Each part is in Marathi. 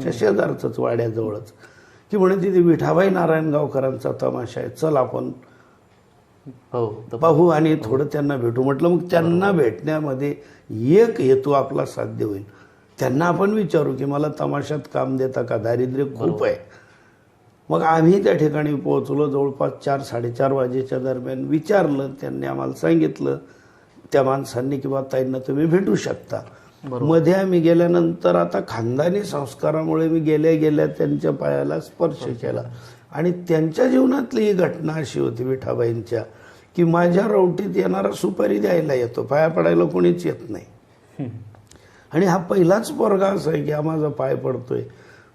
आमच्या शेजारचंच वाड्याजवळच, की म्हणे तिथे विठाबाई नारायणगावकरांचा तमाशा आहे, चल आपण पाहू आणि थोडं त्यांना भेटू. म्हटलं मग त्यांना भेटण्यामध्ये एक हेतू आपला साध्य होईल. त्यांना आपण विचारू की मला तमाशात काम देता का, दारिद्र्य खूप आहे. मग आम्ही त्या ठिकाणी पोहोचलो. जवळपास 4-4:30 वाजेच्या दरम्यान विचारलं. त्यांनी आम्हाला सांगितलं त्या माणसांनी की बा ताईंना तुम्ही भेटू शकता. मध्ये आम्ही गेल्यानंतर आता खानदानी संस्कारामुळे मी गेल्या गेल्या त्यांच्या पायाला स्पर्श केला. आणि त्यांच्या जीवनातली ही घटना अशी होती विठाबाईंच्या, की माझ्या रवटीत येणारा सुपारी द्यायला येतो, पाया पडायला कोणीच येत नाही. आणि हा पहिलाच पोरगा असा आहे की हा माझा पाय पडतोय.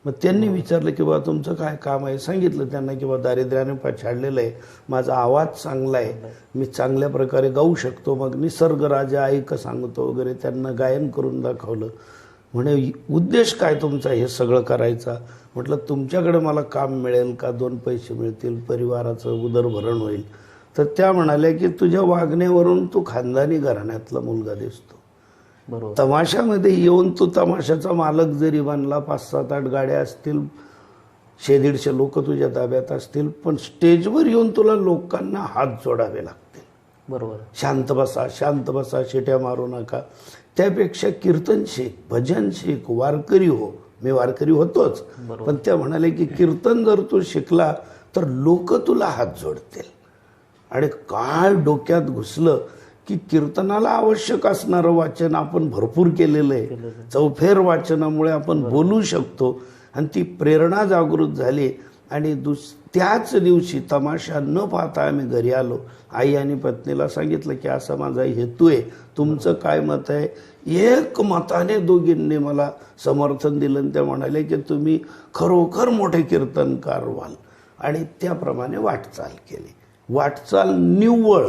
मग त्यांनी विचारलं की बा तुमचं काय काम आहे. सांगितलं त्यांना की बा दारिद्र्याने पछाडलेलं आहे, माझा आवाज चांगला आहे, मी चांगल्या प्रकारे गाऊ शकतो, मग निसर्ग राजा ऐक सांगतो वगैरे त्यांना गायन करून दाखवलं. म्हणे उद्देश काय तुमचा हे सगळं करायचा. म्हटलं तुमच्याकडे मला काम मिळेल का, 2 पैसे मिळतील, परिवाराचं उदरभरण होईल. तर त्या म्हणाल्या की तुझ्या वागण्यावरून तू खानदानी घराण्यातला मुलगा दिसतो. तमाशामध्ये येऊन तू तमाशाचा मालक जरी बनला, 5-7-8 गाड्या असतील, 100-150 लोक तुझ्या ताब्यात असतील, पण स्टेजवर येऊन तुला लोकांना हात जोडावे लागतील. बरोबर. शांत बसा, शांत बसा, शिट्या मारू नका. त्यापेक्षा कीर्तन शिक, भजन शिक, वारकरी हो. मी वारकरी होतोच, पण त्या म्हणाले की कीर्तन जर तू शिकला तर लोक तुला हात जोडतील. आणि काय डोक्यात घुसलं की कीर्तनाला आवश्यक असणारं वाचन आपण भरपूर केलेलं आहे. चौफेर वाचनामुळे आपण बोलू शकतो. आणि ती प्रेरणा जागृत झाली. आणि त्याच दिवशी तमाशा न पाहता आम्ही घरी आलो. आई आणि पत्नीला सांगितलं की असा माझा हेतू आहे, तुमचं काय मत आहे. एक मताने दोघींनी मला समर्थन दिलं. आणि त्या म्हणाले की तुम्ही खरोखर मोठे कीर्तनकार व्हाल. आणि त्याप्रमाणे वाटचाल केली. वाटचाल निव्वळ